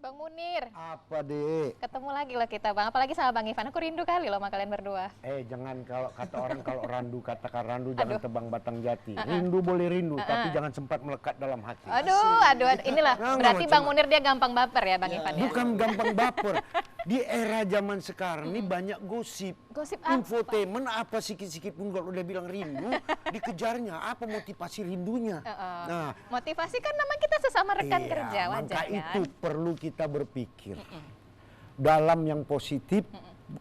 Bang Munir. Apa, Dek? Ketemu lagi loh kita, Bang. Apalagi sama Bang Ivan. Aku rindu kali loh sama kalian berdua. Jangan kalau kata orang kalau randu, katakan randu, jangan Aduh. tebang batang jati. Rindu boleh rindu, tapi jangan sempat melekat dalam hati. Aduh. Inilah, Nah, berarti macam- Bang Munir dia gampang baper ya, Bang Ivan ya? Bukan gampang baper. Di era zaman sekarang ini banyak gosip. Gosip apa? Infotainment apa sikit-sikit pun kalau udah bilang rindu, dikejarnya. Apa motivasi rindunya? Nah, Motivasi kan nama kita sesama rekan iya, kerja, wajar maka kan? itu perlu kita berpikir dalam yang positif.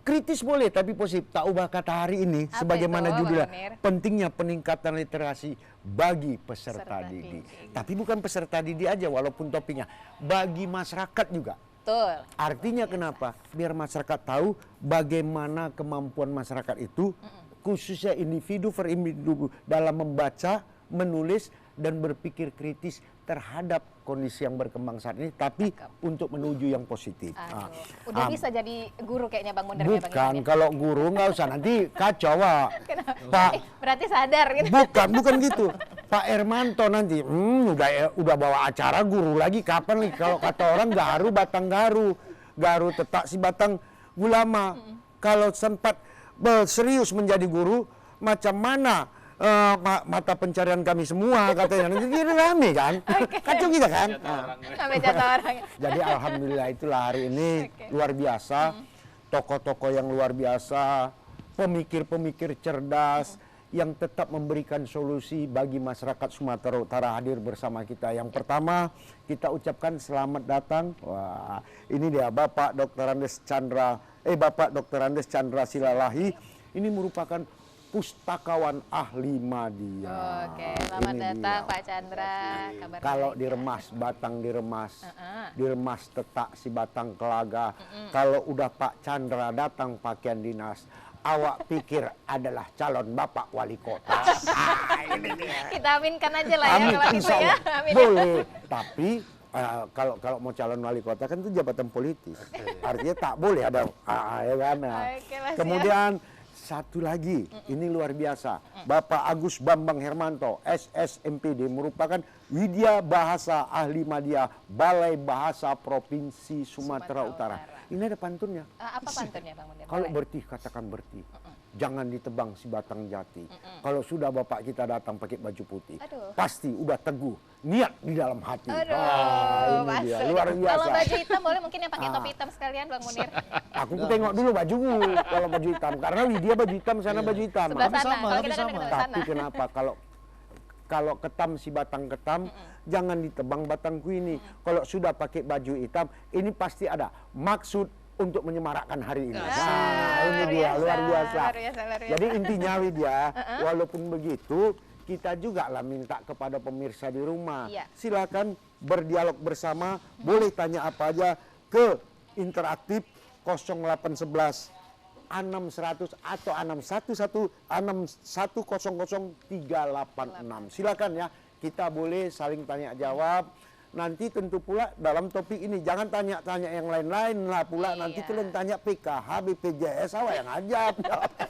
Kritis boleh, tapi positif. Tak ubah kata hari ini, Apa sebagaimana itu, judulnya, Bang Munir? pentingnya peningkatan literasi bagi peserta Peserta didik. didik. Tapi bukan peserta didik aja, walaupun topiknya, bagi masyarakat juga. Betul. Artinya kenapa? Biar masyarakat tahu bagaimana kemampuan masyarakat itu, khususnya individu per individu dalam membaca, menulis, dan berpikir kritis terhadap kondisi yang berkembang saat ini, tapi untuk menuju yang positif. Aduh. Udah bisa jadi guru kayaknya Bang Munir ya, Bang Bukan, Ivan ya? kalau guru nggak usah, nanti kacau, Pak. Kenapa? Pak, Berarti sadar gitu. bukan gitu. Pak Hermanto nanti, udah bawa acara guru lagi, kapan nih? Kalau kata orang garu batang garu, garu tetak si batang ulama. Kalau sempat serius menjadi guru, macam mana mata pencarian kami semua katanya, nanti dia rame kan, kacau kita kan. Sampai jatuh orang. Jadi alhamdulillah itulah hari ini luar biasa, tokoh-tokoh yang luar biasa, pemikir-pemikir cerdas, yang tetap memberikan solusi bagi masyarakat Sumatera Utara hadir bersama kita. Yang pertama kita ucapkan selamat datang. Wah, ini dia Bapak Dr. Andes Chandra Silalahi. Ini merupakan pustakawan ahli media. Oke, selamat Ini datang dia. Pak Chandra. Kabar Kalau baik. diremas batang diremas tetak si batang kelaga. Kalau udah Pak Chandra datang pakaian dinas, awak pikir adalah calon Bapak Wali Kota. Ini dia. Kita aminkan aja lah ya Amin, kalau gitu insya ya. Allah. Amin. Boleh, tapi kalau mau calon wali kota kan itu jabatan politis. Artinya tak boleh ada ya kan. Nah. Oke, Mas, ya. Kemudian satu lagi, ini luar biasa. Bapak Agus Bambang Hermanto, SSMPD, merupakan Widya Bahasa Ahli Media Balai Bahasa Provinsi Sumatera Utara. Ini ada pantunnya. Apa pantunnya Bang Munir? Kalau Boleh? bertih katakan bertih. Jangan ditebang si batang jati. Kalau sudah bapak kita datang pakai baju putih, Aduh. pasti udah teguh niat di dalam hati. Aduh, Ini dia, masuk. luar biasa. Kalau baju hitam boleh mungkin yang pakai topi hitam sekalian Bang Munir. Aku tengok dulu bajuku kalau baju hitam, karena Widya baju hitam, sana baju hitam. Sebelah sana. sama, Kalau tapi kita kan sama. dekat sana. Tapi kenapa kalau ketam si batang ketam, jangan ditebang batangku ini. Kalau sudah pakai baju hitam, ini pasti ada maksud untuk menyemarakkan hari ini. Ini dia luar biasa. Luar biasa. Jadi intinya Widya, walaupun begitu kita juga lah minta kepada pemirsa di rumah. Iya. Silakan berdialog bersama, boleh tanya apa aja ke interaktif 0811 6100 atau 611 Silakan ya, kita boleh saling tanya jawab. Nanti tentu pula dalam topik ini jangan tanya-tanya yang lain-lain lah pula. Iya. Nanti kalian tanya PKH, BPJS, awak yang ajab.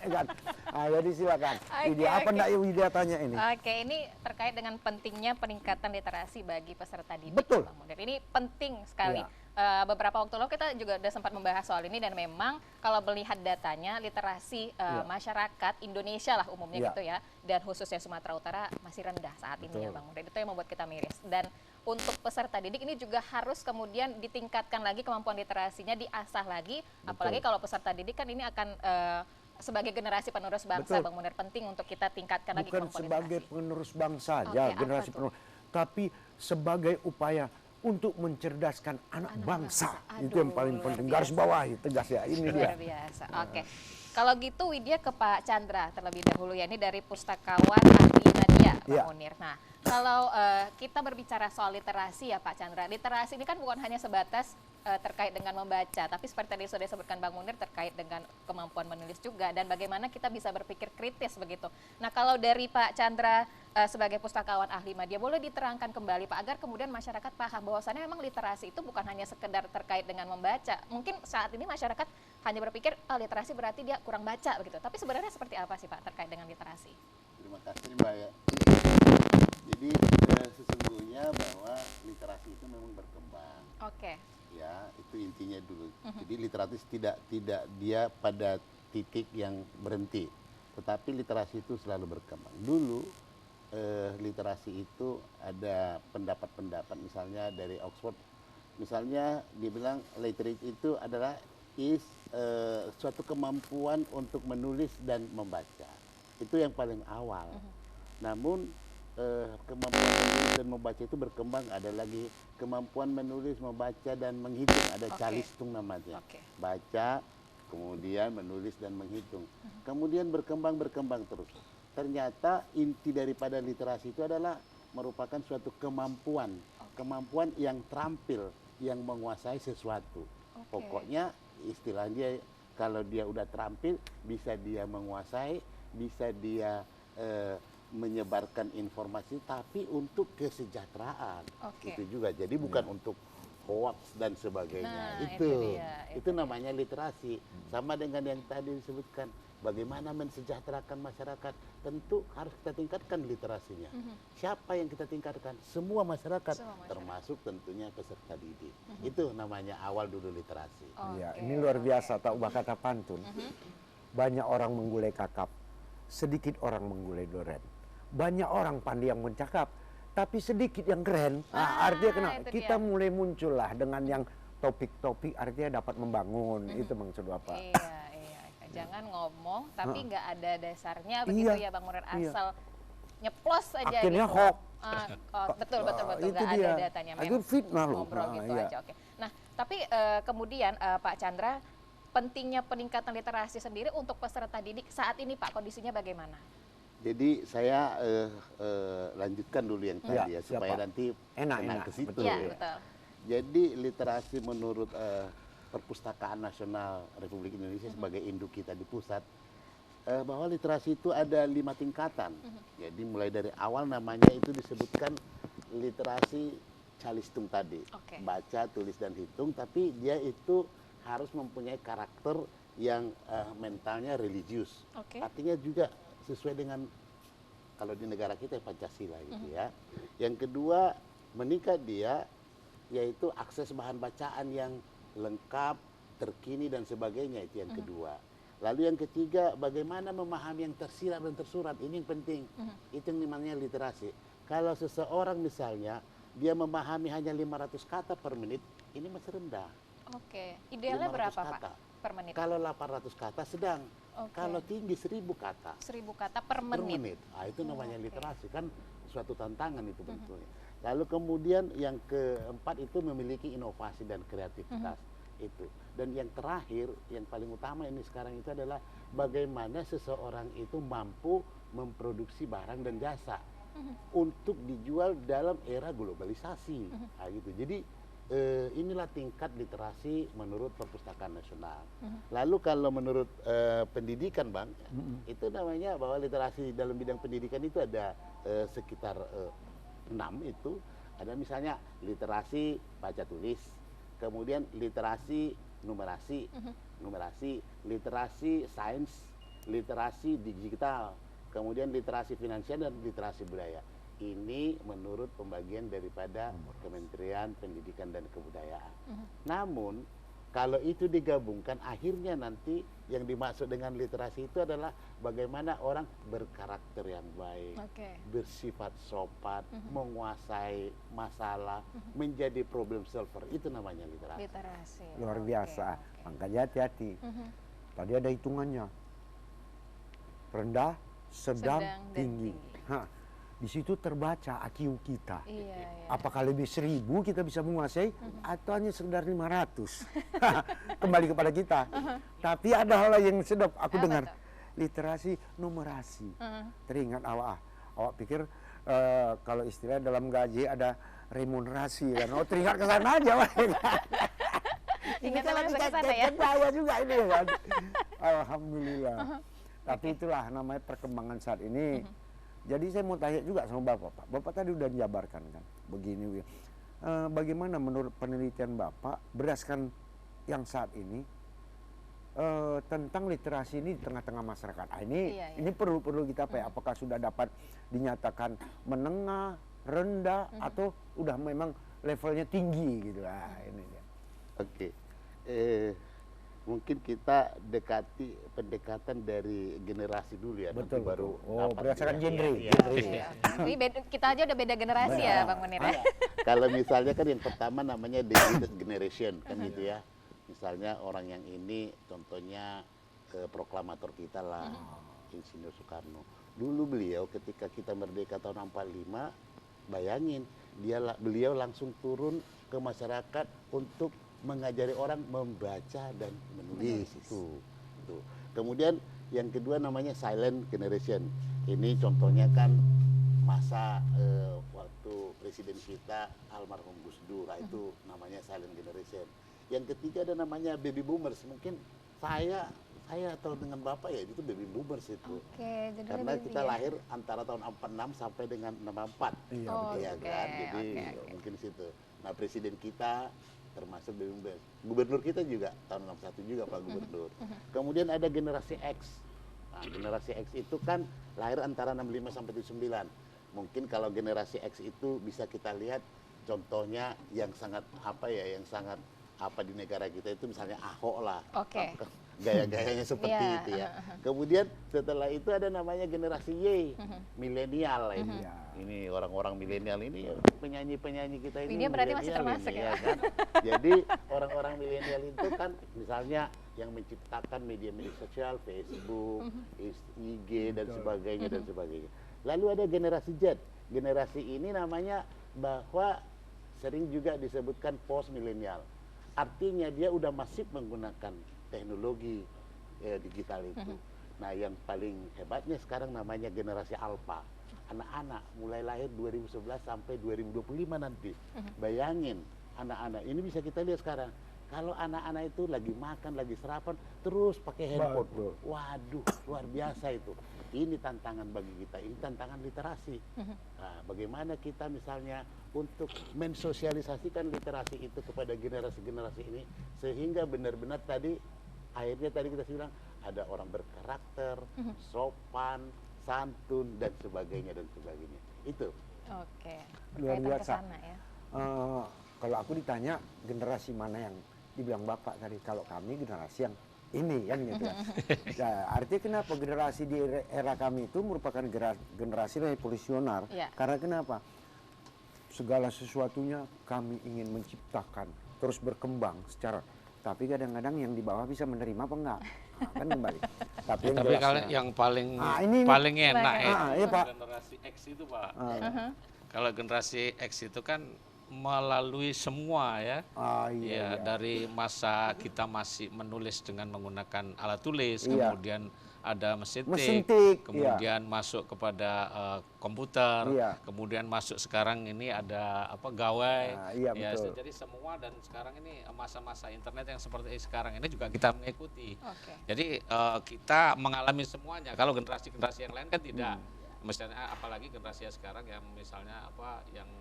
Kan? Jadi silakan. Widya, apa enggak Widya tanya ini? Oke, ini terkait dengan pentingnya peningkatan literasi bagi peserta didik. Betul. Bang Munir. Ini penting sekali. Iya. Beberapa waktu lalu kita juga sudah sempat membahas soal ini dan memang kalau melihat datanya literasi masyarakat Indonesia lah umumnya Iya. gitu ya, dan khususnya Sumatera Utara masih rendah saat ini ya Bang Munir. Itu yang membuat kita miris. Dan untuk peserta didik ini juga harus kemudian ditingkatkan lagi kemampuan literasinya, diasah lagi. Apalagi kalau peserta didik kan ini akan sebagai generasi penerus bangsa. Betul. Bang Munir, penting untuk kita tingkatkan lagi Bukan kemampuan sebagai literasi. penerus bangsa Oke, saja, apa generasi tuh? penerus, tapi sebagai upaya untuk mencerdaskan anak bangsa. bangsa. Itu yang Aduh, paling luar penting. biasa. Garis bawahi tegas ya, ini dia. Luar biasa. Oke. Kalau gitu Widya ke Pak Chandra terlebih dahulu ya. Ini dari Pustakawan Ahli Media, Bang Iya. Munir. Nah, kalau kita berbicara soal literasi ya Pak Chandra. Literasi ini kan bukan hanya sebatas terkait dengan membaca, tapi seperti tadi sudah disebutkan Bang Munir terkait dengan kemampuan menulis juga dan bagaimana kita bisa berpikir kritis begitu. Nah, kalau dari Pak Chandra sebagai pustakawan ahli media boleh diterangkan kembali Pak agar kemudian masyarakat paham bahwasannya memang literasi itu bukan hanya sekedar terkait dengan membaca. Mungkin saat ini masyarakat hanya berpikir literasi berarti dia kurang baca begitu. Tapi sebenarnya seperti apa sih Pak terkait dengan literasi? Terima kasih Mbak ya. Jadi sesungguhnya bahwa literasi itu memang berkembang. Oke. Ya, itu intinya dulu. Jadi literasi tidak dia pada titik yang berhenti, tetapi literasi itu selalu berkembang. Dulu literasi itu ada pendapat-pendapat, misalnya dari Oxford, misalnya dibilang literate itu adalah suatu kemampuan untuk menulis dan membaca. Itu yang paling awal. Namun kemampuan menulis dan membaca itu berkembang, ada lagi kemampuan menulis, membaca dan menghitung, ada calistung namanya. Baca, kemudian menulis dan menghitung. Kemudian berkembang terus. Ternyata inti daripada literasi itu adalah merupakan suatu kemampuan, kemampuan yang terampil, yang menguasai sesuatu. Pokoknya istilahnya kalau dia udah terampil, bisa dia menguasai, bisa dia menyebarkan informasi, tapi untuk kesejahteraan. Itu juga. Jadi bukan untuk hoax dan sebagainya. Itu namanya literasi. Sama dengan yang tadi disebutkan, bagaimana mensejahterakan masyarakat, tentu harus kita tingkatkan literasinya. Siapa yang kita tingkatkan? Semua masyarakat, termasuk tentunya peserta didik. Itu namanya awal dulu literasi. Ya, ini luar biasa, tak ubah kata pantun. Banyak orang menggulai kakap, sedikit orang menggulai duren. Banyak orang pandai yang mencakap, tapi sedikit yang keren. Artinya kenapa? Kita mulai muncullah dengan yang topik-topik, artinya dapat membangun. Itu maksud Bapak. Iya. Jangan ngomong tapi nggak ada dasarnya begitu ya Bang Munir, asal nyeplos aja akhirnya gitu. Hoax. Betul nggak ada datanya, memang fitnah ngobrol gitu aja. Nah tapi kemudian Pak Chandra, pentingnya peningkatan literasi sendiri untuk peserta didik saat ini Pak, kondisinya bagaimana? Jadi saya lanjutkan dulu yang tadi ya, supaya nanti enak ke situ. Betul. Jadi literasi menurut Perpustakaan Nasional Republik Indonesia sebagai induk kita di pusat, bahwa literasi itu ada 5 tingkatan. Jadi mulai dari awal namanya itu disebutkan literasi calistung tadi, baca, tulis dan hitung, tapi dia itu harus mempunyai karakter yang mentalnya religius. Artinya juga sesuai dengan kalau di negara kita Pancasila gitu ya. Yang kedua, meningkat dia yaitu akses bahan bacaan yang lengkap, terkini dan sebagainya, itu yang kedua. Lalu yang ketiga, bagaimana memahami yang tersirat dan tersurat, ini yang penting. Itu yang namanya literasi. Kalau seseorang misalnya dia memahami hanya 500 kata per menit, ini masih rendah. Idealnya berapa Pak per menit? Kalau 800 kata sedang. Kalau tinggi 1000 kata. 1000 kata per menit. Itu namanya literasi, kan suatu tantangan itu bentuknya. Lalu kemudian yang keempat itu memiliki inovasi dan kreativitas itu. Dan yang terakhir, yang paling utama ini sekarang itu adalah bagaimana seseorang itu mampu memproduksi barang dan jasa untuk dijual dalam era globalisasi. Gitu. Jadi inilah tingkat literasi menurut Perpustakaan Nasional. Lalu kalau menurut pendidikan Bang, itu namanya bahwa literasi dalam bidang pendidikan itu ada sekitar 6 itu. Ada misalnya literasi baca tulis, kemudian literasi numerasi, literasi sains, literasi digital, kemudian literasi finansial dan literasi budaya. Ini menurut pembagian daripada Kementerian Pendidikan dan Kebudayaan. Namun kalau itu digabungkan, akhirnya nanti yang dimaksud dengan literasi itu adalah bagaimana orang berkarakter yang baik, bersifat sopan, menguasai masalah, menjadi problem solver. Itu namanya literasi. Luar biasa. Makanya hati-hati. Tadi ada hitungannya. Rendah, sedang tinggi. Di situ terbaca IQ kita. Apakah lebih 1000 kita bisa menguasai atau hanya sekedar 500? Kembali kepada kita. Tapi ada hal yang sedap aku dengar. Literasi numerasi. Teringat awak pikir kalau istilah dalam gaji ada remunerasi kan. Teringat ke sana aja. Ingat langsung ke sana ya. Ketawa juga ini kan. Alhamdulillah. Tapi itulah namanya perkembangan saat ini. Jadi saya mau tanya juga sama Bapak, Pak. Bapak tadi udah dijabarkan kan, begini. Bagaimana menurut penelitian Bapak, berdasarkan yang saat ini, tentang literasi ini di tengah-tengah masyarakat. Ah, Iya, iya. ini perlu kita apa ya? Apakah sudah dapat dinyatakan menengah, rendah, atau udah memang levelnya tinggi gitu lah ini dia. Oke. Mungkin kita dekati pendekatan dari generasi dulu ya, nanti Betul, baru betul. Oh, apa berdasarkan dia. genre. Iya, Genre. iya. Ini kita aja udah beda generasi ya Bang Munir ya. Kalau misalnya kan yang pertama namanya digital generation kan gitu ya. Misalnya orang yang ini contohnya proklamator kita lah, Insinyur Soekarno. Dulu beliau ketika kita merdeka tahun 45, bayangin beliau langsung turun ke masyarakat untuk mengajari orang membaca dan menulis itu. Kemudian yang kedua namanya silent generation. Ini contohnya kan masa waktu presiden kita almarhum Gus Dur, itu namanya silent generation. Yang ketiga ada namanya baby boomers. Mungkin saya atau dengan Bapak ya itu baby boomers itu. Oke, jadi Karena baby kita ya. lahir antara tahun 46 sampai dengan 64. Iya, Oh, Iya oke, kan? Jadi oke. mungkin situ. Nah, presiden kita termasuk baby boomers. Gubernur kita juga tahun 61 juga Pak Gubernur. Kemudian ada generasi X. Nah, generasi X itu kan lahir antara 65 sampai 79. Mungkin kalau generasi X itu bisa kita lihat contohnya yang sangat yang sangat di negara kita itu misalnya Ahok lah. Oke. Gaya-gayanya seperti Iya, itu ya. Kemudian setelah itu ada namanya generasi Y, milenial ini. Ini orang-orang milenial ini penyanyi-penyanyi kita ini. Dia berarti masih milenial termasuk ini, ya? kan? Jadi orang-orang milenial itu kan misalnya yang menciptakan media-media sosial, Facebook, IG dan sebagainya dan sebagainya. Lalu ada generasi Z. Generasi ini namanya bahwa sering juga disebutkan post milenial. Artinya dia udah masif menggunakan teknologi digital itu. Nah, yang paling hebatnya sekarang namanya generasi alpha. Anak-anak mulai lahir 2011 sampai 2025 nanti. Bayangin, anak-anak ini bisa kita lihat sekarang. Kalau anak-anak itu lagi makan, lagi sarapan, terus pakai handphone. Betul. Waduh, luar biasa itu. Ini tantangan bagi kita, ini tantangan literasi. Nah, bagaimana kita misalnya untuk mensosialisasikan literasi itu kepada generasi-generasi ini, sehingga benar-benar akhirnya tadi kita bilang, ada orang berkarakter, sopan, santun, dan sebagainya, dan sebagainya. Itu. Oke. Luar Berkaitan ke biasa. sana ya. Kalau aku ditanya generasi mana yang dibilang Bapak tadi, kalau kami generasi yang ini kan gitu. Nah, artinya kenapa generasi di era kami itu merupakan generasi revolusioner? Iya. Karena kenapa? Segala sesuatunya kami ingin menciptakan, terus berkembang secara, tapi kadang-kadang yang di bawah bisa menerima apa enggak? Nah, kan kembali. Tapi yang Tapi jelasnya- kalau yang paling ini paling enak iya, Pak. generasi X itu, Pak. Kalau generasi X itu kan melalui semua ya. Iya. Dari masa kita masih menulis dengan menggunakan alat tulis, Iya. kemudian ada mesin Mesin tik, tik, kemudian masuk kepada komputer, Iya. kemudian masuk sekarang ini ada gawai. Nah, iya, betul. Jadi semua, dan sekarang ini masa-masa internet yang seperti sekarang ini juga kita mengikuti. Oke. Jadi kita mengalami semuanya. Kalau generasi-generasi yang lain kan tidak. Misalnya apalagi generasi sekarang yang misalnya yang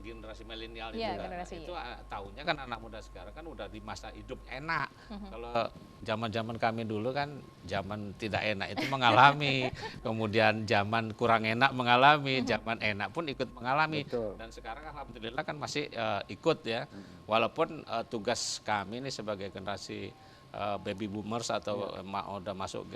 generasi milenial itu Iya, kan, generasi itu tahunya kan anak muda sekarang kan udah di masa hidup enak. Kalau zaman-zaman kami dulu kan zaman tidak enak itu mengalami, kemudian zaman kurang enak mengalami, zaman enak pun ikut mengalami. Betul. Dan sekarang alhamdulillah kan masih ikut ya. Walaupun tugas kami ini sebagai generasi baby boomers atau udah masuk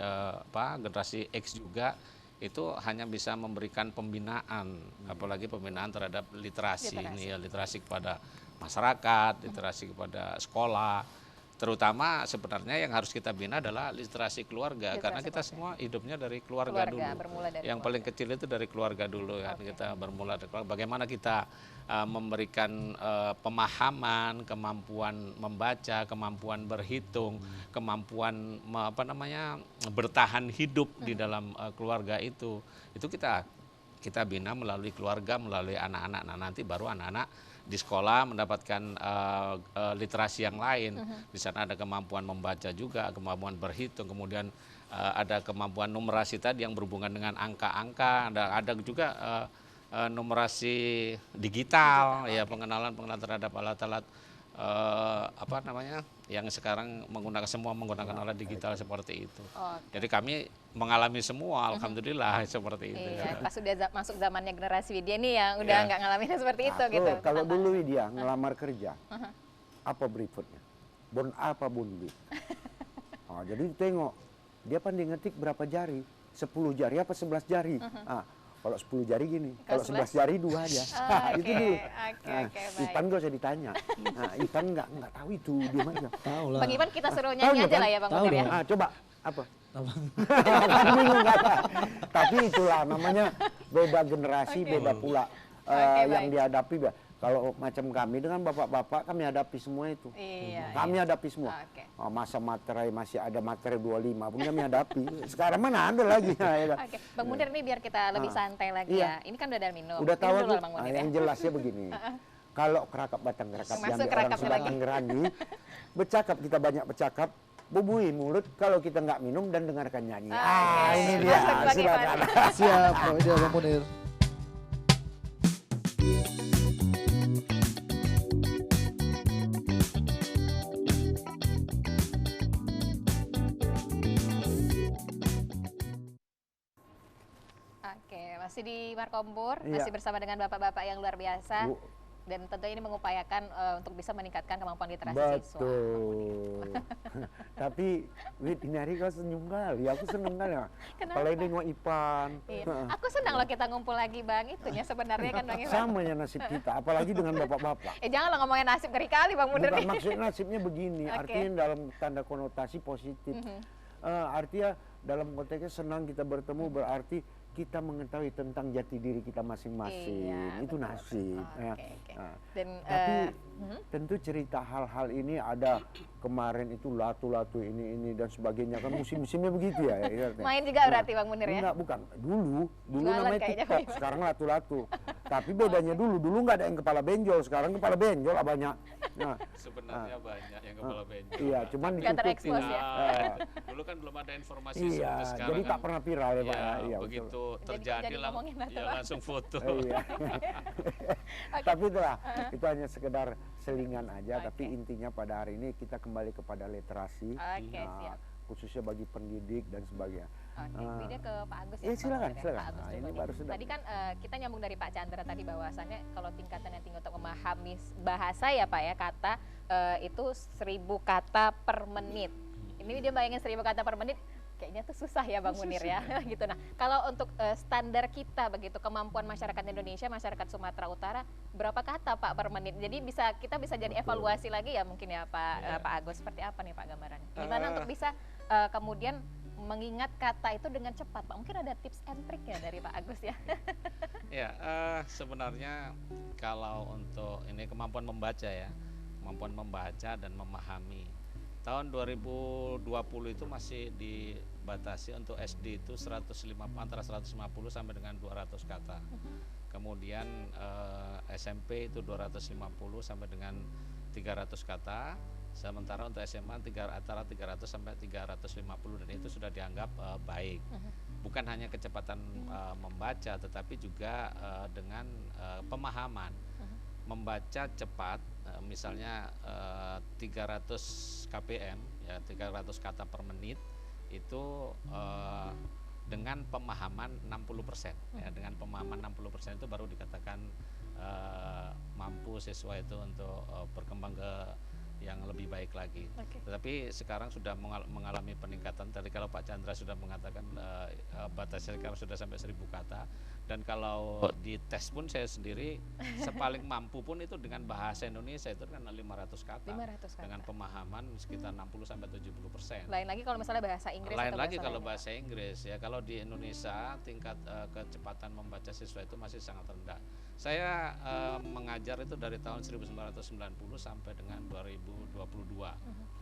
generasi X juga, itu hanya bisa memberikan pembinaan, apalagi pembinaan terhadap literasi ini ya, literasi kepada masyarakat, literasi kepada sekolah. Terutama sebenarnya yang harus kita bina adalah literasi keluarga, karena kita semua hidupnya dari keluarga dulu. Bermula dari Yang paling kecil itu dari keluarga dulu kan. Kita bermula dari keluarga. Bagaimana kita memberikan pemahaman, kemampuan membaca, kemampuan berhitung, kemampuan bertahan hidup di dalam keluarga itu kita bina melalui keluarga, melalui anak-anak. Nah, nanti baru anak-anak di sekolah mendapatkan literasi yang lain. Di sana ada kemampuan membaca juga, kemampuan berhitung, kemudian ada kemampuan numerasi tadi yang berhubungan dengan angka-angka, ada juga numerasi digital, ya pengenalan terhadap alat-alat apa namanya, yang sekarang semua menggunakan alat digital seperti itu. Oke. Jadi kami mengalami semua, alhamdulillah seperti itu. Iya, pas sudah masuk zamannya generasi Widya nih yang udah Iya. nggak ngalamin seperti itu Nah, gitu. kalau dulu dia ngelamar kerja, apa berikutnya? Bon A apa bon B? Oh, jadi tengok, dia pandai ngetik berapa jari? 10 jari apa 11 jari? Kalau 10 jari gini, kalau 11 jari 2 aja. Itu dulu. Oke, baik. Ipan gak usah ditanya. Nah, Ipan nggak tahu itu, dia aja. Tahu lah. Bang Ipan kita suruh Tahu nyanyi nggak, aja Pan? lah ya Bang Tahu Munir ya. dong. Coba apa? Apa? Bingung nggak ada. Tapi itulah namanya beda generasi, beda pula yang baik. dihadapi. Kalau macam kami dengan bapak-bapak kami hadapi semua itu. Iya. Kami hadapi semua. Oke. Oh, masa materai masih ada materai 25 pun kami hadapi. Sekarang mana ada lagi. Oke, Bang Munir nih biar kita lebih santai lagi Iya. ya. Ini kan udah ada minum. Udah tahu Minum dulu aku, Bang Munir ya. yang jelasnya begini. Kalau kerakap batang kerakap Masuk yang di orang kerakapnya Sunda lagi. Tanggerani, bercakap kita banyak bercakap, bubui mulut kalau kita nggak minum dan dengarkan nyanyi. Oke. Ini dia. Masuk Bang Ipan. Silakan. Siap, Pak Widya, Bang Munir. Oke, masih di Markompur, Iya. masih bersama dengan bapak-bapak yang luar biasa. Bu. Dan tentu ini mengupayakan untuk bisa meningkatkan kemampuan literasi siswa. Betul. Tapi Wid, ini hari kau senyum kali, aku seneng kali. Kenapa? Apalagi nengok Ipan. Iya. Aku senang loh kita ngumpul lagi Bang, itunya sebenarnya kan Bang Ipan. Sama ya nasib kita, apalagi dengan bapak-bapak. Janganlah ngomongin nasib ngeri kali Bang Munir. Bukan nih. maksud nasibnya begini, Oke. artinya dalam tanda konotasi positif. Artinya dalam konteksnya senang kita bertemu berarti kita mengetahui tentang jati diri kita masing-masing. Iya, Itu betul, nasib. betul. Ya. Oke. Nah, Dan tapi tentu cerita hal-hal ini ada kemarin itu latu-latu ini dan sebagainya kan musim-musimnya begitu ya. ibaratnya. main juga berarti Bang Munir ya. Enggak, bukan. Dulu Jualan namanya kayaknya, TikTok, Pak Iwan. sekarang latu-latu. Tapi bedanya dulu nggak ada yang kepala benjol, sekarang kepala benjol lah banyak. Nah, Sebenarnya banyak yang kepala benjol. iya, cuman Nggak ditutup. terekspos ya. Dulu kan belum ada informasi Iya, seperti sekarang. jadi kan. tak pernah viral ya, Pak. Ya, Iya, begitu Jadi terjadi lah, ngomongin lah, ya Pak. langsung foto. Iya. Tapi itulah, itu hanya sekedar selingan aja. Tapi intinya pada hari ini kita kembali kepada literasi, Oke, siap. khususnya bagi pendidik dan sebagainya. Oke, beda ke Pak Agus ya. Iya, Bang silakan, Munir ya. silakan. Pak Agus Nah, dulu ini nih. baru sedang. Tadi kan kita nyambung dari Pak Chandra tadi bahwasannya kalau tingkatan yang tinggi untuk memahami bahasa ya Pak ya, kata itu 1000 kata per menit. Ini dia bayangin 1000 kata per menit, kayaknya tuh susah ya Bang Munir ya. gitu. Nah, kalau untuk standar kita begitu kemampuan masyarakat Indonesia, masyarakat Sumatera Utara berapa kata Pak per menit? Jadi kita bisa jadi evaluasi lagi ya mungkin ya Pak Pak Agus, seperti apa nih Pak gambarannya? Gimana untuk bisa kemudian mengingat kata itu dengan cepat Pak? Mungkin ada tips and trick ya dari Pak Agus ya. Ya, sebenarnya kalau untuk ini kemampuan membaca ya, kemampuan membaca dan memahami. Tahun 2020 itu masih dibatasi untuk SD itu antara 150 sampai dengan 200 kata. Kemudian SMP itu 250 sampai dengan 300 kata. Sementara untuk SMA antara 300 sampai 350 dan itu sudah dianggap baik. Bukan hanya kecepatan membaca tetapi juga dengan pemahaman. Membaca cepat misalnya 300 kpm ya 300 kata per menit itu dengan pemahaman 60% ya, dengan pemahaman 60% itu baru dikatakan mampu siswa itu untuk berkembang ke yang lebih baik lagi. Tetapi sekarang sudah mengalami peningkatan. Tadi kalau Pak Chandra sudah mengatakan batasnya sekarang sudah sampai 1000 kata. Dan kalau di tes pun saya sendiri sepaling mampu pun itu dengan bahasa Indonesia itu kan 500 kata. 500 kata. Dengan pemahaman sekitar 60 sampai 70%. Lain lagi kalau misalnya bahasa Inggris Lain atau lagi bahasa kalau lainnya, bahasa Inggris ya. Kalau di Indonesia tingkat kecepatan membaca siswa itu masih sangat rendah. Saya mengajar itu dari tahun 1990 sampai dengan 2022.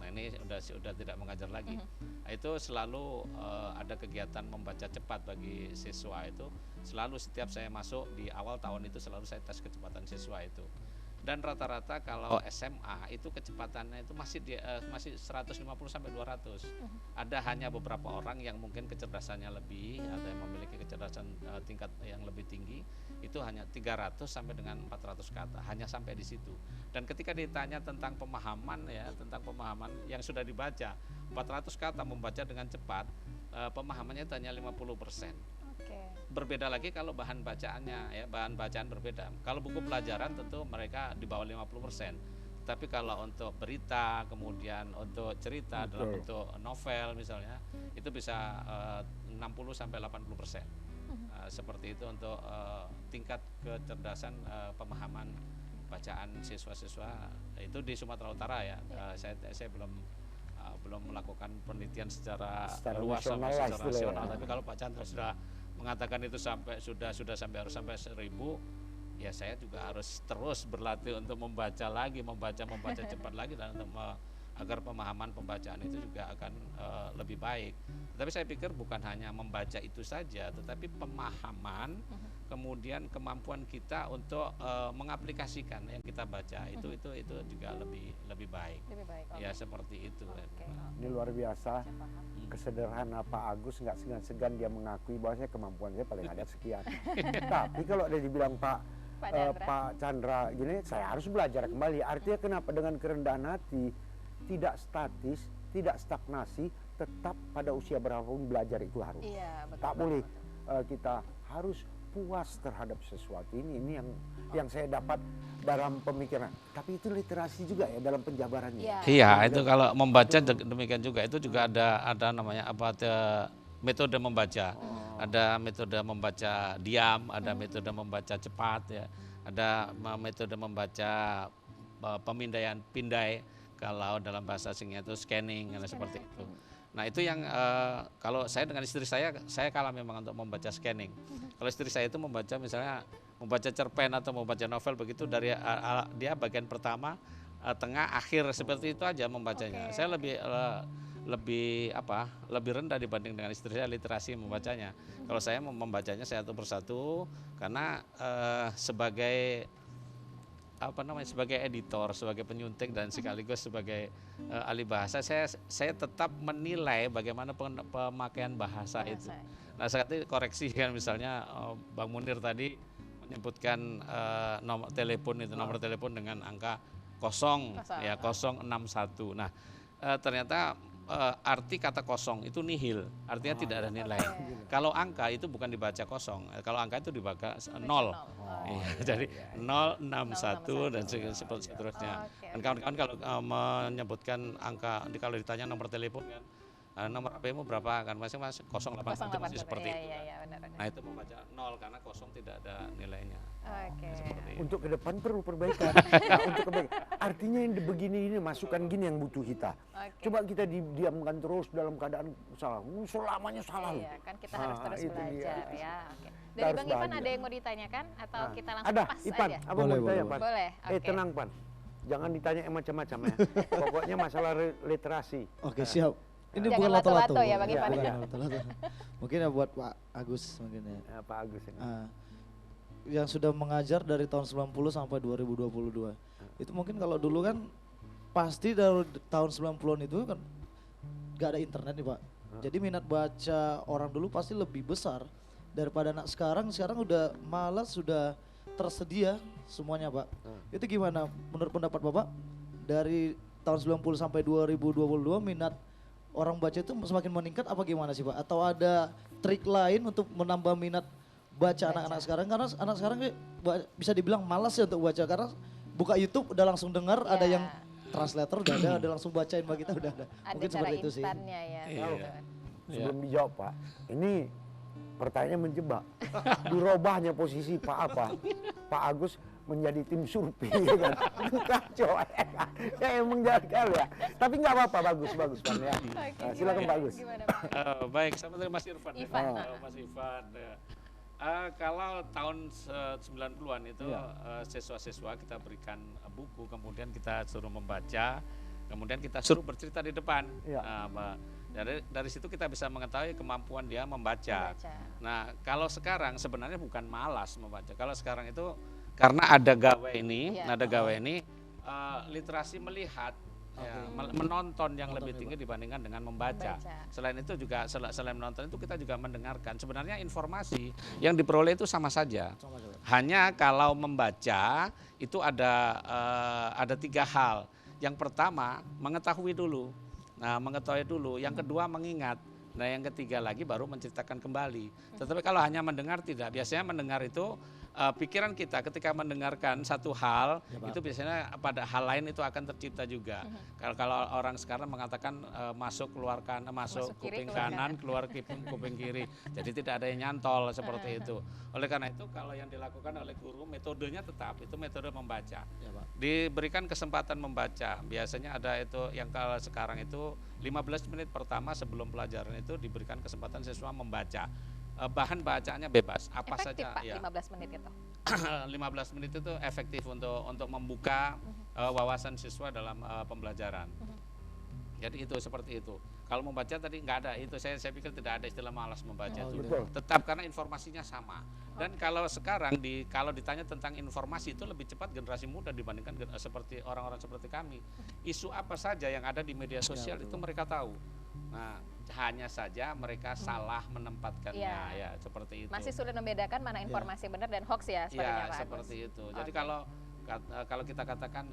Nah ini sudah tidak mengajar lagi. Nah, itu selalu ada kegiatan membaca cepat bagi siswa itu. Selalu setiap saya masuk di awal tahun itu selalu saya tes kecepatan siswa itu. Dan rata-rata kalau SMA itu kecepatannya itu masih 150 sampai 200. Ada hanya beberapa orang yang mungkin kecerdasannya lebih atau yang memiliki kecerdasan kecerdasan tingkat yang lebih tinggi itu hanya 300 sampai dengan 400 kata, hanya sampai di situ. Dan ketika ditanya tentang pemahaman ya, tentang pemahaman yang sudah dibaca 400 kata membaca dengan cepat, pemahamannya itu hanya 50%. Berbeda lagi kalau bahan bacaannya ya, bahan bacaan berbeda. Kalau buku pelajaran tentu mereka di bawah 50%. Tapi kalau untuk berita, kemudian untuk cerita dalam bentuk novel misalnya, itu bisa 60 sampai 80%. Seperti itu untuk tingkat kecerdasan pemahaman bacaan siswa-siswa itu di Sumatera Utara ya. Saya belum melakukan penelitian secara luas sampai secara nasional. Tapi kalau Pak Chandra sudah mengatakan itu sudah sampai harus sampai 1000, ya saya juga harus terus berlatih untuk membaca cepat lagi dan untuk agar pemahaman pembacaan itu juga akan lebih baik. Tapi saya pikir bukan hanya membaca itu saja, tetapi pemahaman, kemudian kemampuan kita untuk mengaplikasikan yang kita baca itu juga lebih baik. Ya seperti itu. Ini luar biasa. Kesederhana Pak Agus, nggak segan-segan dia mengakui bahwasanya kemampuan saya paling ada sekian. Tapi kalau ada dibilang Pak Chandra gini, saya harus belajar kembali. Artinya kenapa? Dengan kerendahan hati, tidak statis, tidak stagnasi, tetap pada usia berapapun belajar itu harus. Iya, betul, Tak boleh kita harus puas terhadap sesuatu. Ini yang saya dapat dalam pemikiran. Tapi itu literasi juga ya dalam penjabarannya. Iya, itu kalau membaca demikian juga. Itu juga ada namanya metode membaca. Ada metode membaca diam, ada metode membaca cepat ya. Ada metode membaca pindai. Kalau dalam bahasa asingnya itu scanning seperti itu. Nah itu yang kalau saya dengan istri saya kalah memang untuk membaca scanning. Kalau istri saya itu membaca misalnya membaca cerpen atau membaca novel begitu dari dia bagian pertama, tengah, akhir seperti itu aja membacanya. Saya lebih rendah dibanding dengan istri saya literasi membacanya. Kalau saya membacanya satu persatu karena sebagai editor, sebagai penyunting dan sekaligus sebagai ahli bahasa, saya tetap menilai bagaimana pemakaian bahasa itu. Nah, saat itu koreksi kan misalnya Bang Munir tadi menyebutkan nomor telepon dengan angka 061. Nah, ternyata arti kata kosong itu nihil, artinya tidak ada nilai. Kalau angka itu bukan dibaca kosong, kalau angka itu dibaca 0. Jadi 061 dan seterusnya. Dan kawan-kawan kalau menyebutkan angka, kalau ditanya nomor telepon kan, nomor HP-mu berapa kan masing-masing 08 itu masih seperti itu. Nah itu membaca 0 karena kosong tidak ada nilainya. Untuk ke depan perlu perbaikan. Untuk kebaikan. Artinya yang begini ini masukan gini yang butuh kita. Coba kita diamkan terus dalam keadaan salah. Selamanya salah. Iya, kan kita harus terus belajar ya. Dari Bang Ivan ada yang mau ditanyakan atau kita langsung ada, pas Ipan, aja? Apa boleh, mau ditanya, Pan? Boleh. Tenang, Pan. Jangan ditanya yang macam-macam ya. Pokoknya masalah literasi. Oke, siap. Ini Jangan bukan lato-lato ya Bang Ivan. Mungkin ya buat Pak Agus mungkin ya. Pak Agus ini. Yang sudah mengajar dari tahun 90 sampai 2022. Itu mungkin kalau dulu kan pasti dari tahun 90-an itu kan gak ada internet nih Pak. Jadi minat baca orang dulu pasti lebih besar daripada anak sekarang. Sekarang udah malas, sudah tersedia semuanya Pak. Itu gimana menurut pendapat Bapak? Dari tahun 90 sampai 2022 minat orang baca itu semakin meningkat apa gimana sih Pak? Atau ada trik lain untuk menambah minat baca anak-anak sekarang? Karena anak sekarang bisa dibilang malas ya untuk baca karena buka YouTube udah langsung dengar, ada yang translator udah ada langsung bacain bagi kita udah ada. Mungkin seperti itu sih. Sebelum dijawab Pak, ini pertanyaannya menjebak. Dirobahnya posisi Pak Agus menjadi tim survei kan. Kacau ya emang jagal ya. Tapi nggak apa-apa, bagus Pan ya. Silakan Pak Agus. Baik, sama dari Mas Irfan. Mas Irfan. Kalau tahun 90-an itu siswa-siswa kita berikan buku, kemudian kita suruh membaca, kemudian kita suruh bercerita di depan. Dari situ kita bisa mengetahui kemampuan dia membaca. Nah, kalau sekarang sebenarnya bukan malas membaca. Kalau sekarang itu karena ada gawe ini, literasi melihat Ya, menonton yang lebih Nonton ya, tinggi dibandingkan dengan membaca. Membaca. Selain itu juga selain menonton itu kita juga mendengarkan. Sebenarnya informasi yang diperoleh itu sama saja. Sama aja, Pak. Hanya kalau membaca itu ada 3 hal. Yang pertama mengetahui dulu. Nah, mengetahui dulu. Yang kedua mengingat. Nah, yang ketiga lagi baru menceritakan kembali. Tetapi kalau hanya mendengar tidak. Biasanya mendengar itu pikiran kita ketika mendengarkan satu hal Ya, Pak. itu biasanya pada hal lain itu akan tercipta juga. Kalau orang sekarang mengatakan masuk Masuk kiri, kuping keluar kanan, keluar kuping kiri. Jadi tidak ada yang nyantol seperti itu. Oleh karena itu kalau yang dilakukan oleh guru metodenya tetap itu metode membaca. Ya, Pak. Diberikan kesempatan membaca. Biasanya ada itu yang kalau sekarang itu 15 menit pertama sebelum pelajaran itu diberikan kesempatan siswa membaca. Bahan bacaannya bebas apa Efektif saja Pak, ya. 15 menit itu. 15 menit itu efektif untuk membuka wawasan siswa dalam pembelajaran. Jadi itu seperti itu. Kalau membaca tadi nggak ada itu saya pikir tidak ada istilah malas membaca Oh, itu. betul. Tetap karena informasinya sama. Dan kalau sekarang kalau ditanya tentang informasi itu lebih cepat generasi muda dibandingkan seperti orang-orang seperti kami. Isu apa saja yang ada di media sosial itu mereka tahu. Nah, hanya saja mereka salah menempatkannya Iya. ya seperti itu. Masih sulit membedakan mana informasi benar dan hoax ya sepertinya Ya Pak Agus. seperti itu. Jadi Oke. kalau kita katakan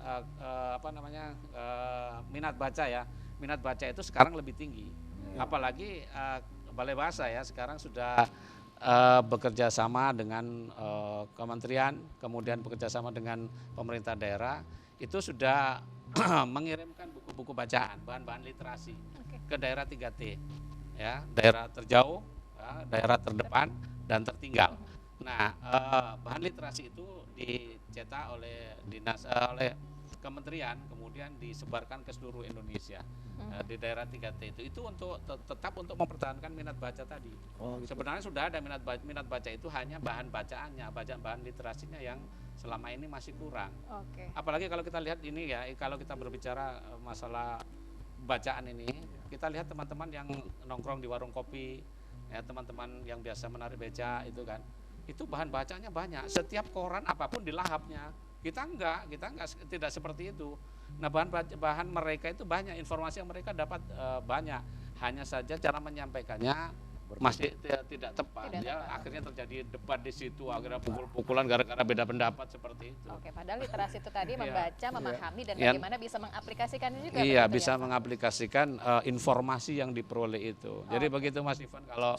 minat baca ya, minat baca itu sekarang lebih tinggi. Apalagi Balai Bahasa ya sekarang sudah bekerja sama dengan kementerian, kemudian bekerja sama dengan pemerintah daerah, itu sudah mengirimkan buku-buku bacaan, bahan-bahan literasi ke daerah 3T, ya, daerah terjauh, ya, daerah terdepan dan tertinggal. Nah, bahan literasi itu dicetak oleh oleh kementerian, kemudian disebarkan ke seluruh Indonesia di daerah 3T itu untuk tetap untuk mempertahankan minat baca tadi. Oh, gitu. Sebenarnya sudah ada minat baca itu hanya bahan bacaannya, bahan literasinya yang selama ini masih kurang. Oke. Apalagi kalau kita lihat ini ya, kalau kita berbicara masalah bacaan ini, kita lihat teman-teman yang nongkrong di warung kopi, ya teman-teman yang biasa menarik beca itu kan, itu bahan bacanya banyak. Setiap koran apapun dilahapnya. Kita tidak seperti itu. Nah, bahan mereka itu banyak, informasi yang mereka dapat banyak. Hanya saja cara menyampaikannya masih tidak tepat. Tidak Ya, tepat. akhirnya terjadi debat di situ, akhirnya pukul-pukulan gara-gara beda pendapat seperti itu. Oke, padahal literasi itu tadi Iya. membaca, memahami dan Iya. bagaimana bisa mengaplikasikannya juga. Iya, begitu bisa ya, Pak? mengaplikasikan informasi yang diperoleh itu. Jadi begitu Mas Ivan, kalau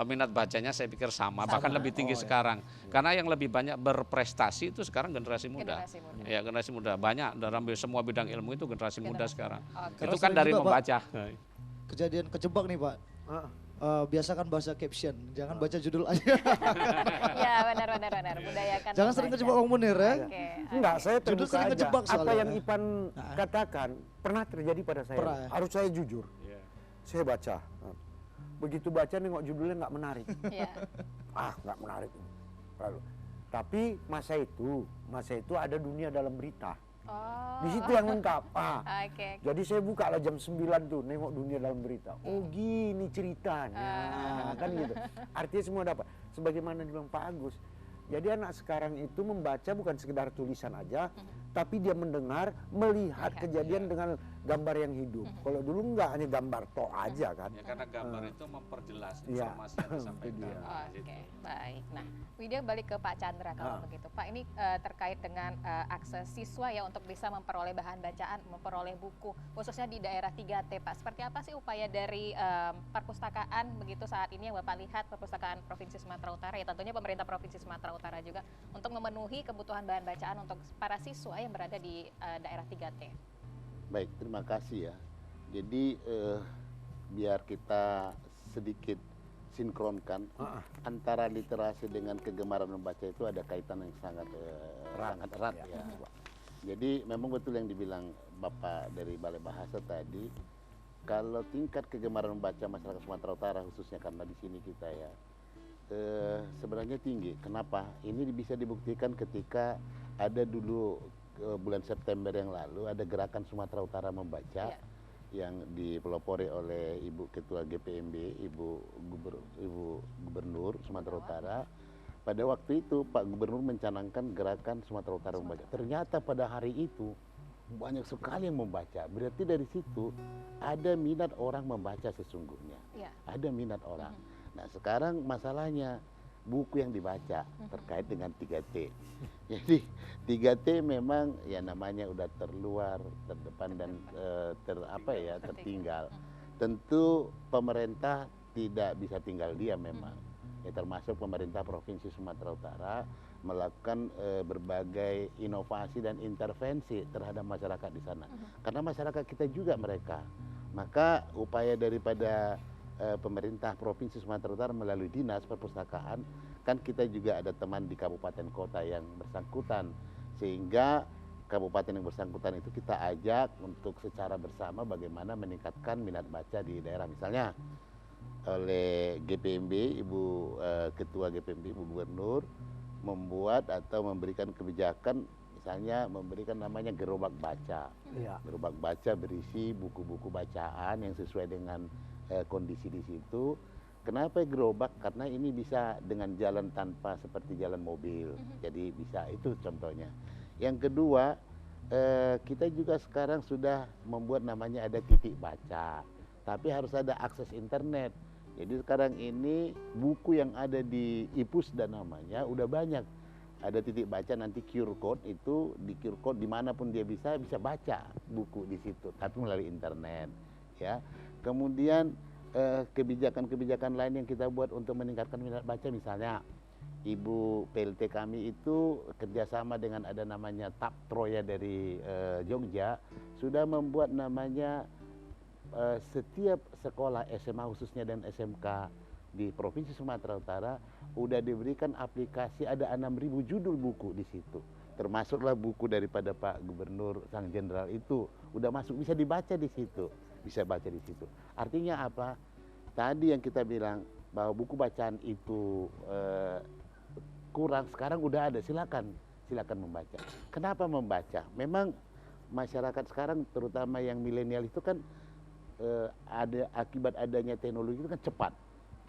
minat bacanya saya pikir sama, bahkan lebih tinggi sekarang. Karena yang lebih banyak berprestasi itu sekarang generasi muda. Generasi muda. Ya, generasi muda. Banyak dalam semua bidang ilmu itu generasi muda sekarang. Oke. Itu Karena kan sering dari juga, Pak, membaca. Kejadian kejebak nih, Pak. Ah, Biasakan baca caption, jangan baca judul aja. Ya, benar. Budayakan. Jangan sering membaca. kejebak Om Munir ya. Oke. enggak, saya Judul terbuka sering aja. kejebak Apa soalnya. yang Ipan katakan pernah terjadi pada saya. Pernah, ya? Harus saya jujur. Saya baca. Begitu baca nengok judulnya nggak menarik. Iya. Nggak menarik. Lalu, tapi masa itu ada dunia dalam berita. Oh. Di situ yang lengkap. Oke. Jadi saya buka lah jam 9 tuh, nengok dunia dalam berita. Oh gini ceritanya, kan gitu. Artinya semua dapat. Sebagaimana dibilang Pak Agus. Jadi anak sekarang itu membaca bukan sekedar tulisan aja, tapi dia mendengar, melihat kejadian dengan gambar yang hidup. Kalau dulu enggak, hanya gambar tok aja kan. Ya, karena gambar itu memperjelas Iya. informasi yang disampaikan. Itu dia. Oke, baik. Nah, Widya balik ke Pak Chandra kalau begitu. Pak, ini terkait dengan akses siswa ya untuk bisa memperoleh bahan bacaan, memperoleh buku, khususnya di daerah 3T, Pak. Seperti apa sih upaya dari perpustakaan begitu saat ini yang Bapak lihat, Perpustakaan Provinsi Sumatera Utara, ya tentunya pemerintah Provinsi Sumatera Utara juga, untuk memenuhi kebutuhan bahan bacaan untuk para siswa yang berada di daerah 3T? Baik, terima kasih ya. Jadi biar kita sedikit sinkronkan antara literasi dengan kegemaran membaca itu ada kaitan yang sangat erat ya. Jadi memang betul yang dibilang Bapak dari Balai Bahasa tadi, kalau tingkat kegemaran membaca masyarakat Sumatera Utara khususnya karena di sini kita ya sebenarnya tinggi. Kenapa? Ini bisa dibuktikan ketika ada dulu bulan September yang lalu ada gerakan Sumatera Utara membaca yang dipelopori oleh Ibu Ketua GPMB, Ibu Gubernur Sumatera Utara. Pada waktu itu Pak Gubernur mencanangkan gerakan Sumatera Utara membaca. Ternyata pada hari itu banyak sekali yang membaca. Berarti dari situ ada minat orang membaca sesungguhnya. Ya. Ada minat orang. Nah sekarang masalahnya buku yang dibaca terkait dengan 3T. Jadi 3T memang ya namanya udah terluar, terdepan dan tertinggal. Tentu pemerintah tidak bisa tinggal diam memang. Ya, termasuk pemerintah Provinsi Sumatera Utara melakukan berbagai inovasi dan intervensi terhadap masyarakat di sana. Karena masyarakat kita juga mereka. Maka upaya daripada pemerintah Provinsi Sumatera Utara melalui Dinas Perpustakaan, kan kita juga ada teman di kabupaten kota yang bersangkutan. Sehingga kabupaten yang bersangkutan itu kita ajak untuk secara bersama bagaimana meningkatkan minat baca di daerah. Misalnya oleh GPMB, Ketua GPMB, Ibu Gubernur, membuat atau memberikan kebijakan, misalnya memberikan namanya gerobak baca. Iya. Gerobak baca berisi buku-buku bacaan yang sesuai dengan kondisi di situ. Kenapa gerobak? Karena ini bisa dengan jalan tanpa seperti jalan mobil. Jadi bisa, itu contohnya. Yang kedua, kita juga sekarang sudah membuat namanya ada titik baca. Tapi harus ada akses internet. Jadi sekarang ini buku yang ada di IPUSDA namanya udah banyak. Ada titik baca, nanti QR code itu, di QR code dimanapun dia bisa baca buku di situ, tapi melalui internet. Ya. Kemudian kebijakan-kebijakan lain yang kita buat untuk meningkatkan minat baca, misalnya Ibu PLT kami itu kerjasama dengan ada namanya TAP Troya dari Jogja, sudah membuat namanya setiap sekolah SMA khususnya dan SMK di Provinsi Sumatera Utara udah diberikan aplikasi, ada 6.000 judul buku di situ. Termasuklah buku daripada Pak Gubernur Sang Jenderal itu udah masuk, bisa dibaca di situ, bisa baca di situ. Artinya apa? Tadi yang kita bilang bahwa buku bacaan itu kurang, sekarang udah ada, silakan membaca. Kenapa membaca? Memang masyarakat sekarang terutama yang milenial itu kan ada akibat adanya teknologi itu kan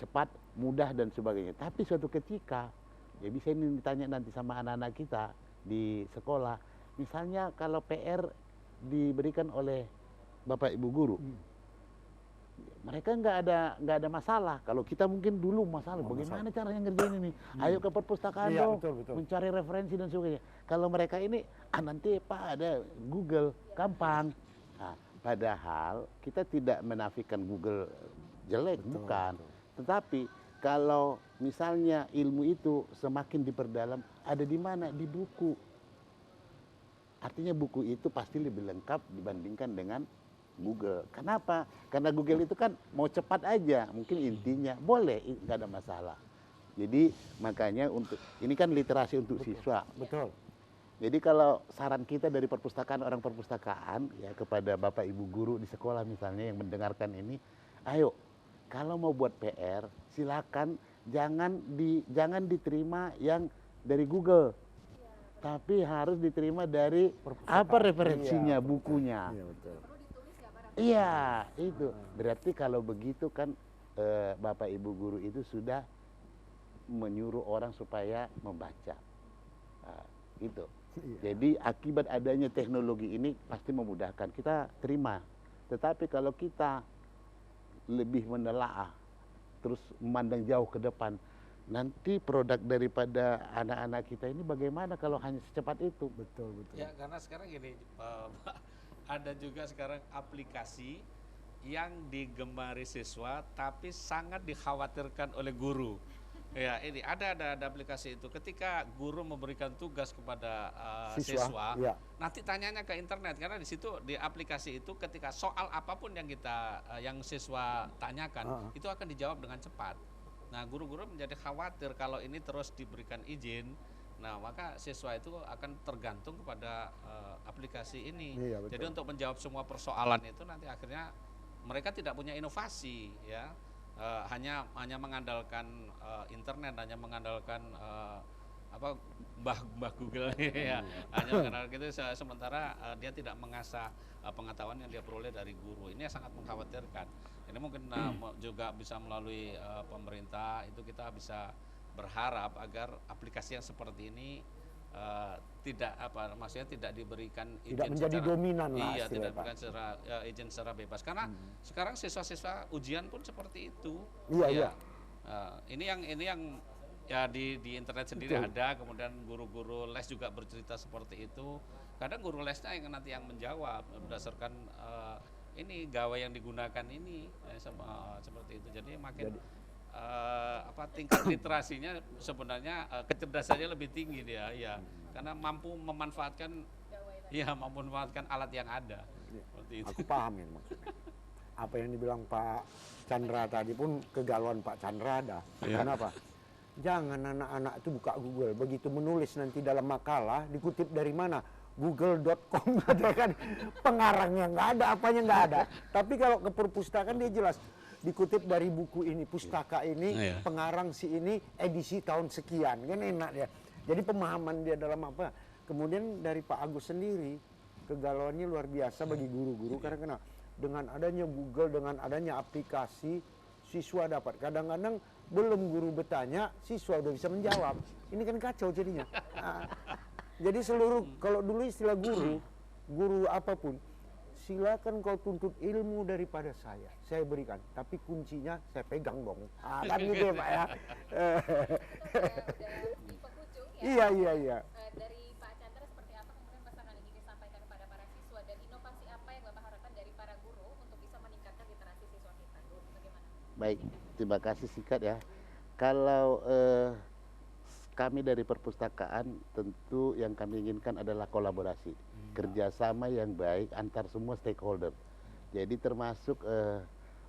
cepat, mudah dan sebagainya. Tapi suatu ketika, ya bisa ini ditanya nanti sama anak-anak kita di sekolah, misalnya kalau PR diberikan oleh Bapak Ibu guru, mereka nggak ada masalah. Kalau kita mungkin dulu masalah, bagaimana caranya ngerjain ini? Ayo ke perpustakaan Iya, dong, betul. mencari referensi dan sebagainya. Kalau mereka ini, nanti Pak ada Google, gampang. Nah, padahal kita tidak menafikan Google jelek, bukan. Tetapi kalau misalnya ilmu itu semakin diperdalam, ada di mana? Di buku. Artinya buku itu pasti lebih lengkap dibandingkan dengan Google. Kenapa? Karena Google itu kan mau cepat aja, mungkin intinya boleh, nggak ada masalah. Jadi makanya untuk ini kan literasi untuk siswa. Betul. Jadi kalau saran kita dari perpustakaan, orang perpustakaan ya kepada Bapak Ibu guru di sekolah misalnya yang mendengarkan ini, ayo kalau mau buat PR silakan jangan diterima yang dari Google. Tapi harus diterima dari apa referensinya, bukunya. Iya, betul. Iya, itu. Berarti kalau begitu kan Bapak Ibu guru itu sudah menyuruh orang supaya membaca. Gitu. Jadi akibat adanya teknologi ini pasti memudahkan, kita terima. Tetapi kalau kita lebih menelaah, terus memandang jauh ke depan, nanti produk daripada anak-anak kita ini bagaimana kalau hanya secepat itu? Betul. Ya karena sekarang gini, Pak, ada juga sekarang aplikasi yang digemari siswa tapi sangat dikhawatirkan oleh guru. Ya ini ada aplikasi itu. Ketika guru memberikan tugas kepada siswa, ya. nanti tanyanya ke internet karena di situ di aplikasi itu ketika soal apapun yang siswa tanyakan itu akan dijawab dengan cepat. Nah guru-guru menjadi khawatir kalau ini terus diberikan izin. Nah maka siswa itu akan tergantung kepada aplikasi ini. Iya, betul. Jadi untuk menjawab semua persoalan itu nanti akhirnya mereka tidak punya inovasi ya. Hanya mengandalkan internet, hanya mengandalkan mbah Google ya, hanya mengandalkan itu sementara dia tidak mengasah pengetahuan yang dia peroleh dari guru. Ini sangat mengkhawatirkan. Ini mungkin juga bisa melalui pemerintah itu kita bisa berharap agar aplikasi yang seperti ini tidak maksudnya tidak diberikan izin Tidak menjadi dominan lah iya, istilahnya, tidak Pak. diberikan izin secara bebas karena sekarang siswa-siswa ujian pun seperti itu. Iya, iya. Ini yang ya di internet sendiri ada, kemudian guru-guru les juga bercerita seperti itu. Kadang guru lesnya yang nanti yang menjawab berdasarkan ini gawai yang digunakan ini seperti itu. Jadi makin tingkat literasinya sebenarnya kecerdasannya lebih tinggi dia ya, karena mampu memanfaatkan alat yang ada. Seperti itu. Aku paham ini maksudnya. Apa yang dibilang Pak Chandra tadi pun kegalauan Pak Chandra ada. Kenapa? Jangan anak-anak itu buka Google, begitu menulis nanti dalam makalah dikutip dari mana? Google.com ada kan, pengarangnya nggak ada, apanya nggak ada. Tapi kalau ke perpustakaan dia jelas dikutip dari buku ini, pustaka ini, pengarang si ini, edisi tahun sekian, kan enak ya. Jadi pemahaman dia dalam apa. Kemudian dari Pak Agus sendiri, kegalauannya luar biasa bagi guru-guru karena kenapa? Dengan adanya Google, dengan adanya aplikasi, siswa dapat. Kadang-kadang belum guru bertanya, siswa udah bisa menjawab. Ini kan kacau jadinya. Jadi seluruh, kalau dulu istilah guru apapun, silakan kau tuntut ilmu daripada saya berikan. Tapi kuncinya saya pegang dong. Kan gitu ya Pak ya. Di penghujung ya. Iya. Dari Pak Chandra seperti apa kemudian pesan yang ingin disampaikan kepada para siswa dan inovasi apa yang Bapak harapkan dari para guru untuk bisa meningkatkan literasi siswa kita? Bagaimana? Baik, terima kasih singkat ya. Kalau kami dari perpustakaan tentu yang kami inginkan adalah kolaborasi, kerjasama yang baik antar semua stakeholder. Jadi termasuk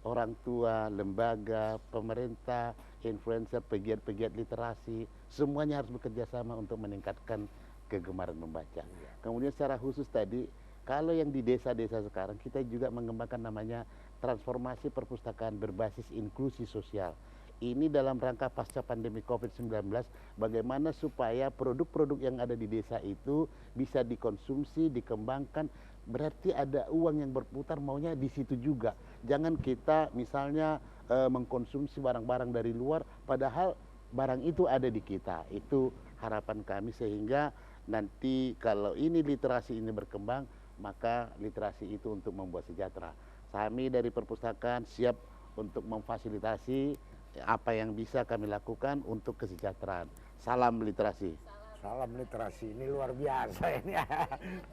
orang tua, lembaga, pemerintah, influencer, pegiat-pegiat literasi, semuanya harus bekerja sama untuk meningkatkan kegemaran membaca. Kemudian secara khusus tadi, kalau yang di desa-desa sekarang kita juga mengembangkan namanya transformasi perpustakaan berbasis inklusi sosial. Ini dalam rangka pasca pandemi COVID-19, bagaimana supaya produk-produk yang ada di desa itu bisa dikonsumsi, dikembangkan, berarti ada uang yang berputar maunya di situ juga. Jangan kita misalnya mengkonsumsi barang-barang dari luar, padahal barang itu ada di kita. Itu harapan kami sehingga nanti kalau ini literasi ini berkembang, maka literasi itu untuk membuat sejahtera. Kami dari perpustakaan siap untuk memfasilitasi apa yang bisa kami lakukan untuk kesejahteraan. Salam literasi. Salam literasi, ini luar biasa ini.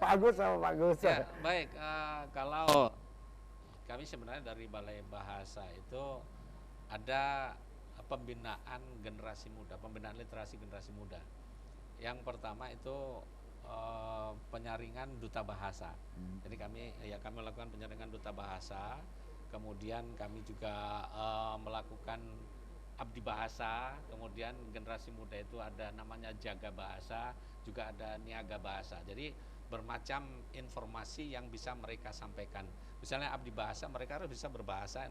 Pak Agus sama Pak Gus. Ya, baik, kalau kami sebenarnya dari Balai Bahasa itu ada pembinaan generasi muda, pembinaan literasi generasi muda. Yang pertama itu penyaringan duta bahasa. Jadi kami melakukan penyaringan duta bahasa. Kemudian kami juga melakukan abdi bahasa, kemudian generasi muda itu ada namanya jaga bahasa, juga ada niaga bahasa. Jadi bermacam informasi yang bisa mereka sampaikan. Misalnya abdi bahasa, mereka harus bisa berbahasa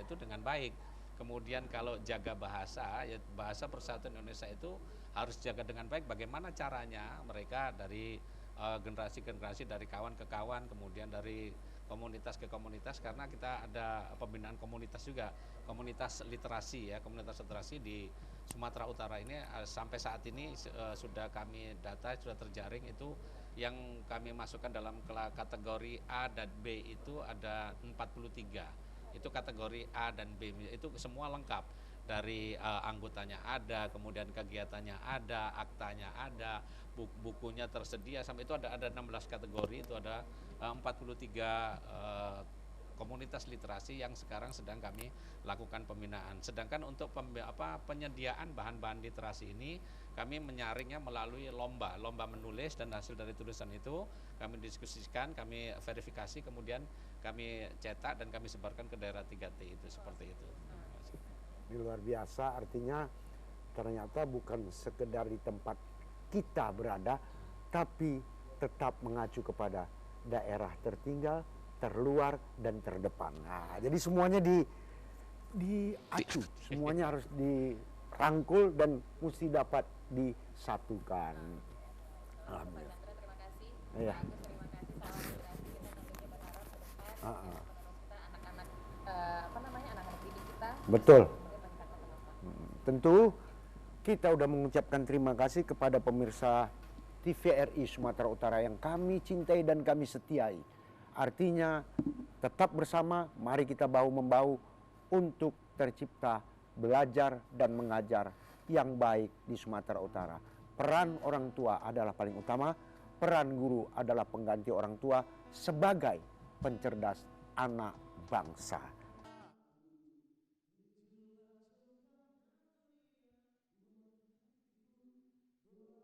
itu dengan baik. Kemudian kalau jaga bahasa, ya bahasa Persatuan Indonesia itu harus jaga dengan baik. Bagaimana caranya mereka dari generasi-generasi, dari kawan ke kawan, kemudian dari komunitas ke komunitas, karena kita ada pembinaan komunitas juga, komunitas literasi ya, komunitas literasi di Sumatera Utara ini sampai saat ini sudah kami data, sudah terjaring itu yang kami masukkan dalam kategori A dan B itu ada 43. Itu kategori A dan B, itu semua lengkap. Dari anggotanya ada, kemudian kegiatannya ada, aktanya ada, bukunya tersedia, sampai itu ada 16 kategori, itu ada 43 komunitas literasi yang sekarang sedang kami lakukan pembinaan. Sedangkan untuk penyediaan bahan-bahan literasi ini kami menyaringnya melalui lomba menulis, dan hasil dari tulisan itu kami diskusikan, kami verifikasi, kemudian kami cetak dan kami sebarkan ke daerah 3T itu, seperti itu. Ini luar biasa, artinya ternyata bukan sekedar di tempat kita berada, tapi tetap mengacu kepada daerah tertinggal, terluar, dan terdepan. Nah, jadi semuanya diacu, semuanya harus dirangkul dan mesti dapat disatukan. Alhamdulillah. Terima kasih. Iya. Pak Agus, terima kasih. Salam literasi. Kita tentunya berharap ke depan kita anak-anak anak-anak didik kita. Betul. Kemudian meningkatkan kemampuan. Tentu kita sudah mengucapkan terima kasih kepada pemirsa TVRI Sumatera Utara yang kami cintai dan kami setiai. Artinya tetap bersama, mari kita bahu-membahu untuk tercipta, belajar dan mengajar yang baik di Sumatera Utara. Peran orang tua adalah paling utama, peran guru adalah pengganti orang tua sebagai pencerdas anak bangsa.